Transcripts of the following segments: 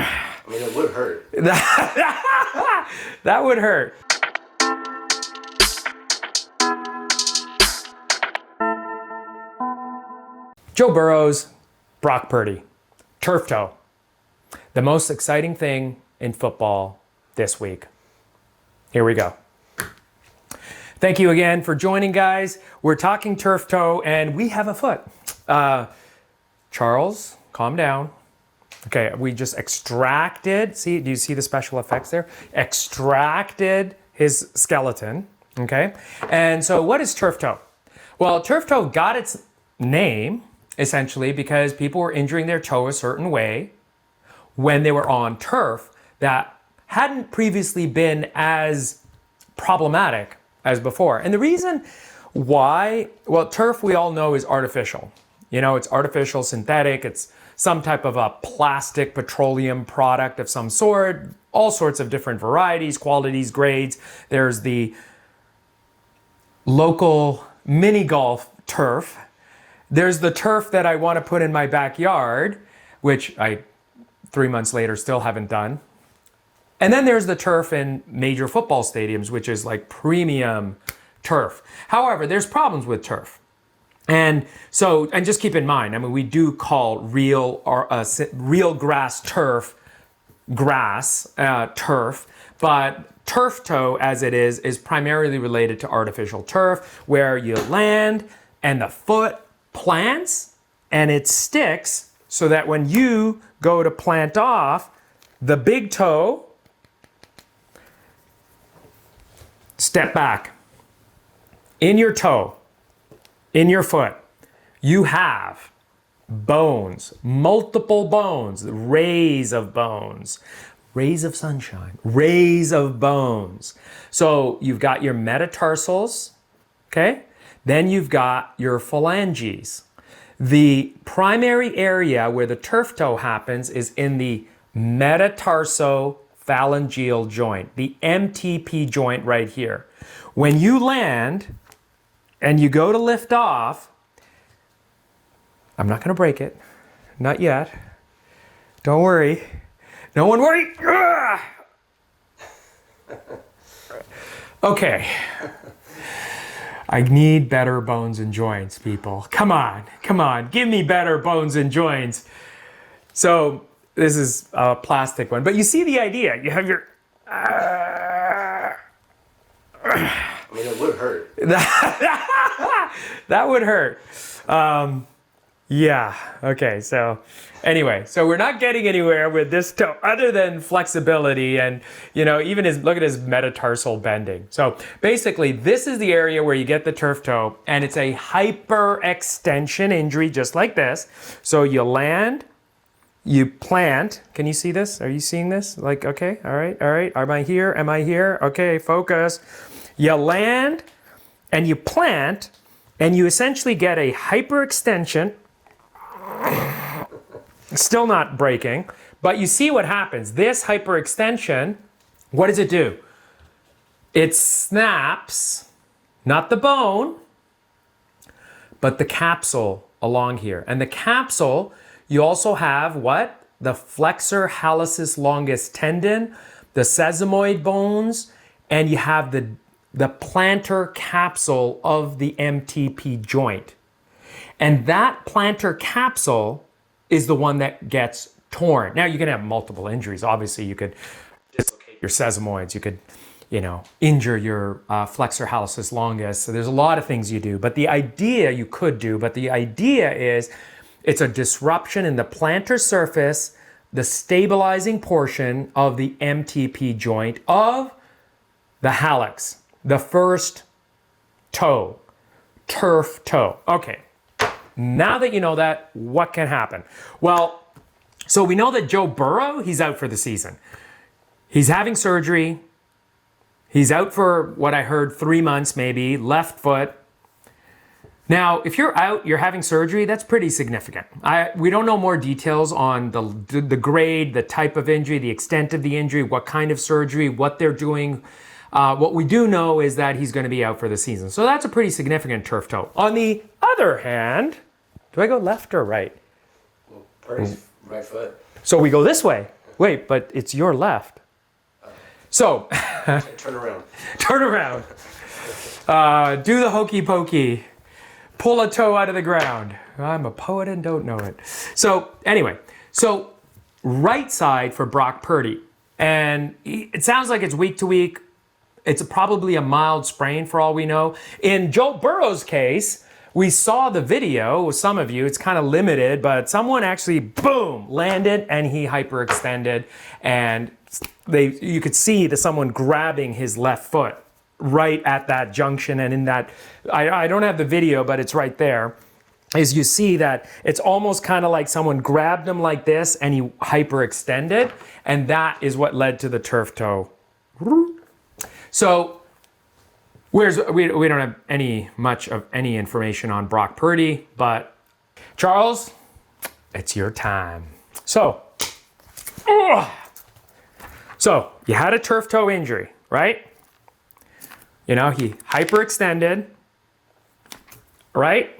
I mean, it would hurt. That would hurt. Joe Burrow's Brock Purdy, turf toe. The most exciting thing in football this week. Here we go. Thank you again for joining, guys. We're talking turf toe, and we have a foot. Charles, calm down. Okay, we just extracted, see, do you see the special effects there? Extracted his skeleton, okay? And so what is turf toe? Well, turf toe got its name, essentially, because people were injuring their toe a certain way when they were on turf that hadn't previously been as problematic as before. And the reason why, well, turf we all know is artificial. You know, it's artificial, synthetic, it's some type of a plastic petroleum product of some sort, all sorts of different varieties, qualities, grades. There's the local mini golf turf. There's the turf that I want to put in my backyard, which I 3 months later still haven't done. And then there's the turf in major football stadiums, which is like premium turf. However, there's problems with turf. And so, and just keep in mind, I mean, we do call real grass turf, turf, but turf toe as it is primarily related to artificial turf, where you land and the foot plants and it sticks so that when you go to plant off, the big toe, step back. In your toe, in your foot, you have bones, multiple bones, rays of bones, rays of sunshine, rays of bones. So you've got your metatarsals, okay? Then you've got your phalanges. The primary area where the turf toe happens is in the metatarsophalangeal joint, the MTP joint right here. When you land and you go to lift off, I'm not going to break it. Not yet. Don't worry. No one worry. Okay. I need better bones and joints, people. Come on. Come on. Give me better bones and joints. So this is a plastic one. But you see the idea. You have your... I mean, it would hurt. That would hurt. Yeah. Okay. So anyway, so we're not getting anywhere with this toe other than flexibility and, you know, even look at his metatarsal bending. So basically this is the area where you get the turf toe, and it's a hyperextension injury just like this. So you land, you plant. Can you see this? Are you seeing this? Like, okay. All right. All right. Am I here? Am I here? Okay. Focus. You land and you plant, and you essentially get a hyperextension. Still not breaking, but you see what happens. This hyperextension, what does it do? It snaps, not the bone, but the capsule along here. And the capsule, you also have what? The flexor hallucis longus tendon, the sesamoid bones, and you have the plantar capsule of the MTP joint. And that plantar capsule is the one that gets torn. Now, you can have multiple injuries. Obviously, you could dislocate your sesamoids. You could, you know, injure your flexor hallucis longus. So there's a lot of things you do. But the idea is it's a disruption in the plantar surface, the stabilizing portion of the MTP joint of the hallux. The first toe, turf toe. Okay, now that you know that, what can happen? Well, so we know that Joe Burrow, he's out for the season. He's having surgery. He's out for what I heard 3 months maybe, left foot. Now, if you're out, you're having surgery, that's pretty significant. We don't know more details on the grade, the type of injury, the extent of the injury, what kind of surgery, what they're doing. What we do know is that he's going to be out for the season. So that's a pretty significant turf toe. On the other hand, do I go left or right? Well, Purdy's right foot. So we go this way. Wait, but it's your left. So, Turn around. turn around. Do the hokey pokey. Pull a toe out of the ground. I'm a poet and don't know it. So, anyway, right side for Brock Purdy. And it sounds like it's week to week. It's probably a mild sprain for all we know. In Joe Burrow's case, we saw the video with some of you. It's kind of limited, but someone actually, boom, landed and he hyperextended. And you could see that someone grabbing his left foot right at that junction. And in that, I don't have the video, but it's right there. Is you see that it's almost kind of like someone grabbed him like this and he hyperextended. And that is what led to the turf toe. So we don't have much of any information on Brock Purdy, but Charles, it's your time. So you had a turf toe injury, right? You know, he hyperextended, right?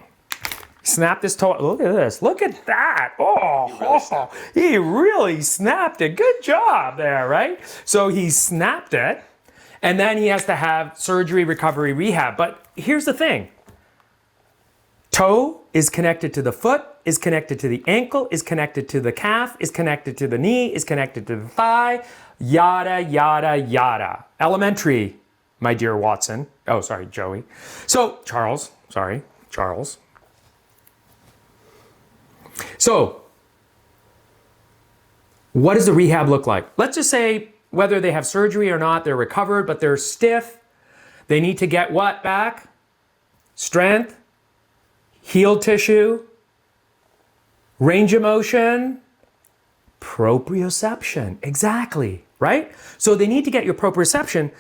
Snapped his toe. Look at this. Look at that. He really snapped it. Good job there, right? So he snapped it. And then he has to have surgery, recovery, rehab. But here's the thing. Toe is connected to the foot, is connected to the ankle, is connected to the calf, is connected to the knee, is connected to the thigh, yada, yada, yada. Elementary, my dear Watson. Oh, sorry, Joey. So, Charles. So, what does the rehab look like? Let's just say whether they have surgery or not, they're recovered, but they're stiff. They need to get what back? Strength, healed tissue, range of motion, proprioception. Exactly, right? So they need to get your proprioception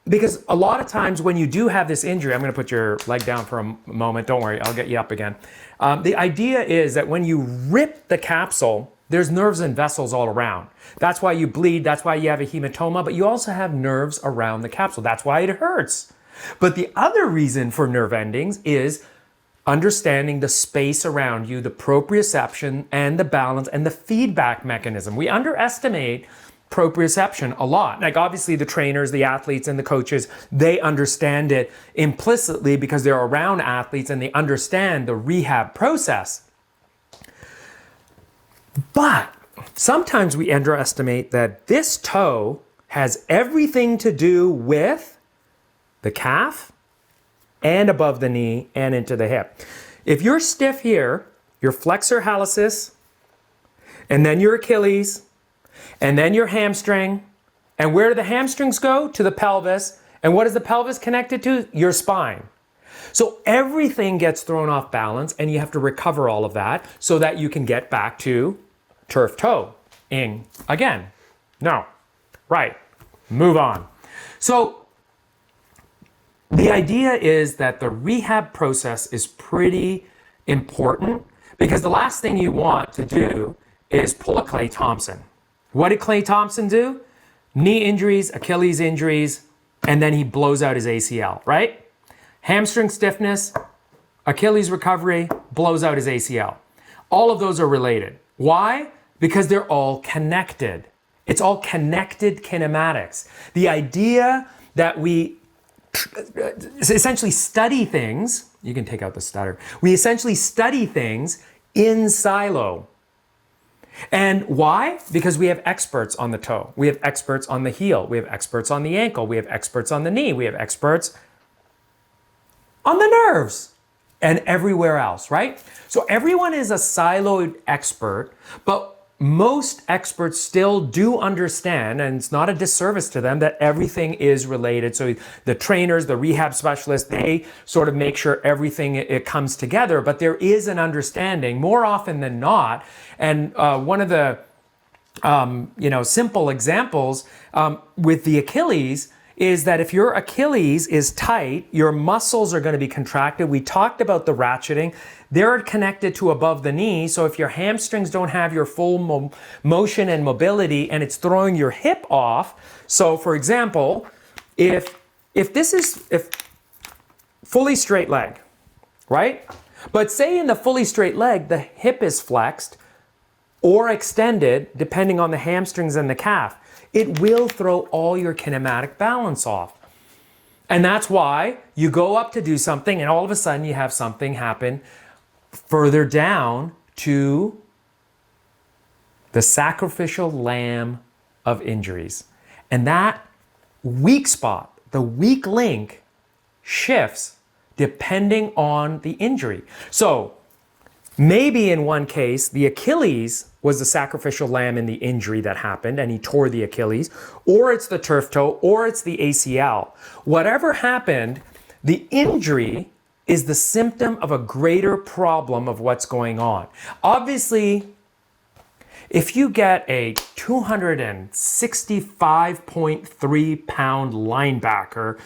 because a lot of times when you do have this injury, I'm going to put your leg down for a moment. Don't worry, I'll get you up again. The idea is that when you rip the capsule, there's nerves and vessels all around. That's why you bleed. That's why you have a hematoma, but you also have nerves around the capsule. That's why it hurts. But the other reason for nerve endings is understanding the space around you, the proprioception and the balance and the feedback mechanism. We underestimate proprioception a lot. Like obviously the trainers, the athletes and the coaches, they understand it implicitly because they're around athletes and they understand the rehab process. But sometimes we underestimate that this toe has everything to do with the calf and above the knee and into the hip. If you're stiff here, your flexor hallucis, and then your Achilles, and then your hamstring, and where do the hamstrings go? To the pelvis. And what is the pelvis connected to? Your spine. So everything gets thrown off balance and you have to recover all of that so that you can get back to turf toe. In again. No. Right. Move on. So the idea is that the rehab process is pretty important because the last thing you want to do is pull a Klay Thompson. What did Klay Thompson do? Knee injuries, Achilles injuries, and then he blows out his ACL, right? Hamstring stiffness, Achilles recovery, blows out his ACL. All of those are related. Why? Because they're all connected. It's all connected kinematics. The idea that we essentially study things, you can take out the stutter, we essentially study things in silo. And why? Because we have experts on the toe. We have experts on the heel. We have experts on the ankle. We have experts on the knee. We have experts on the nerves and everywhere else, right? So everyone is a siloed expert, but most experts still do understand, and it's not a disservice to them, that everything is related. So the trainers, the rehab specialists, they sort of make sure everything it comes together, but there is an understanding more often than not. And one of the simple examples with the Achilles is that if your Achilles is tight, your muscles are going to be contracted. We talked about the ratcheting. They're connected to above the knee. So if your hamstrings don't have your full motion and mobility and it's throwing your hip off. So for example, if fully straight leg, right? But say in the fully straight leg, the hip is flexed or extended, depending on the hamstrings and the calf, it will throw all your kinematic balance off. And that's why you go up to do something and all of a sudden you have something happen further down to the sacrificial lamb of injuries. And that weak spot, the weak link, shifts depending on the injury. So maybe in one case, the Achilles was the sacrificial lamb in the injury that happened and he tore the Achilles, or it's the turf toe, or it's the ACL. Whatever happened, the injury is the symptom of a greater problem of what's going on. Obviously, if you get a 265.3 pound linebacker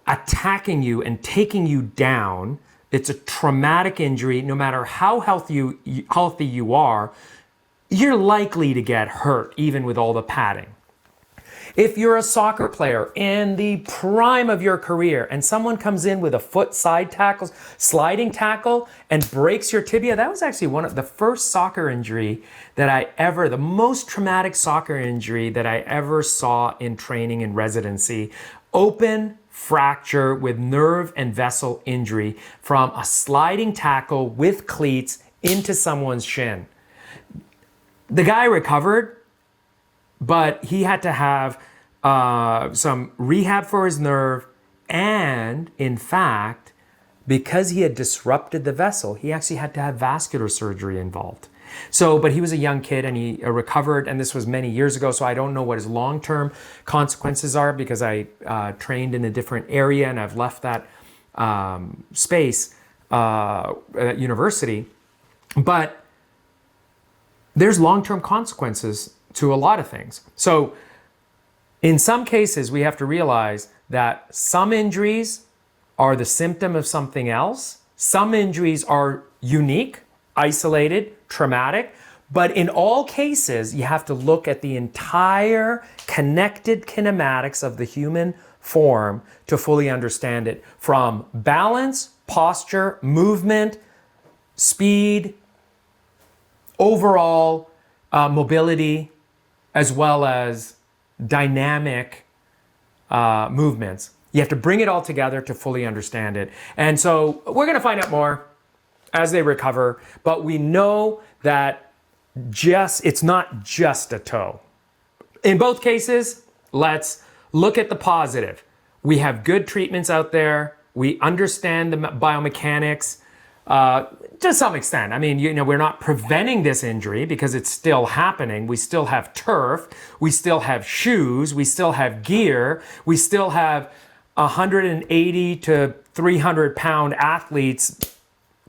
attacking you and taking you down, it's a traumatic injury. No matter how healthy you are, you're likely to get hurt, even with all the padding. If you're a soccer player in the prime of your career and someone comes in with a foot sliding tackle and breaks your tibia, that was actually one of the first soccer injury that the most traumatic soccer injury that I ever saw in training and residency. Open fracture with nerve and vessel injury from a sliding tackle with cleats into someone's shin. The guy recovered, but he had to have some rehab for his nerve, and in fact, because he had disrupted the vessel, he actually had to have vascular surgery involved. So, but he was a young kid and he recovered, and this was many years ago, so I don't know what his long-term consequences are because I trained in a different area and I've left that space at university. But there's long-term consequences to a lot of things. So in some cases, we have to realize that some injuries are the symptom of something else. Some injuries are unique, isolated, traumatic, but in all cases, you have to look at the entire connected kinematics of the human form to fully understand it, from balance, posture, movement, speed, overall mobility, as well as dynamic movements. You have to bring it all together to fully understand it. And so we're going to find out more as they recover, but we know that it's not just a toe. In both cases, let's look at the positive. We have good treatments out there. We understand the biomechanics to some extent. I mean, we're not preventing this injury because it's still happening. We still have turf. We still have shoes. We still have gear. We still have 180 to 300 pound athletes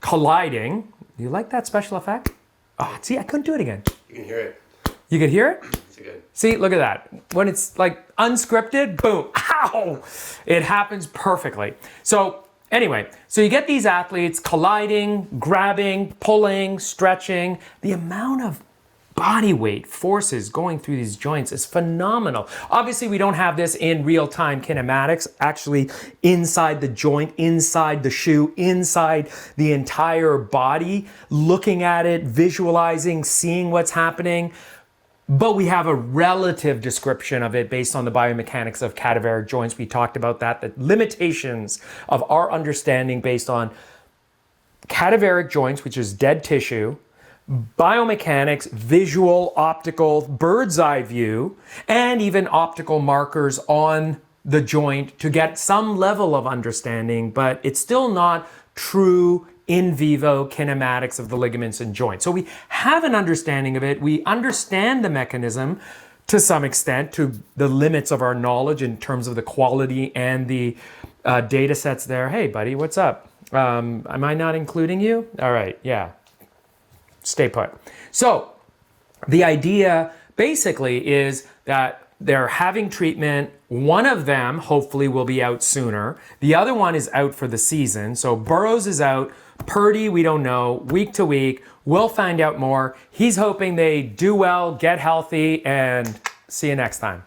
colliding. You like that special effect? Oh, see, I couldn't do it again. You can hear it. You could hear it? It's good. See, look at that. When it's like unscripted, boom, ow! It happens perfectly. So anyway, so you get these athletes colliding, grabbing, pulling, stretching. The amount of body weight forces going through these joints is phenomenal. Obviously, we don't have this in real-time kinematics, actually inside the joint, inside the shoe, inside the entire body, looking at it, visualizing, seeing what's happening. But we have a relative description of it based on the biomechanics of cadaveric joints. We talked about that, the limitations of our understanding based on cadaveric joints, which is dead tissue, biomechanics, visual, optical, bird's eye view, and even optical markers on the joint to get some level of understanding, but it's still not true in vivo kinematics of the ligaments and joints. So we have an understanding of it. We understand the mechanism to some extent, to the limits of our knowledge in terms of the quality and the data sets there. Hey, buddy, what's up? Am I not including you? All right, yeah. Stay put. So the idea basically is that they're having treatment. One of them hopefully will be out sooner. The other one is out for the season. So Burrows is out. Purdy, we don't know. Week to week, we'll find out more. He's hoping they do well, get healthy, and see you next time.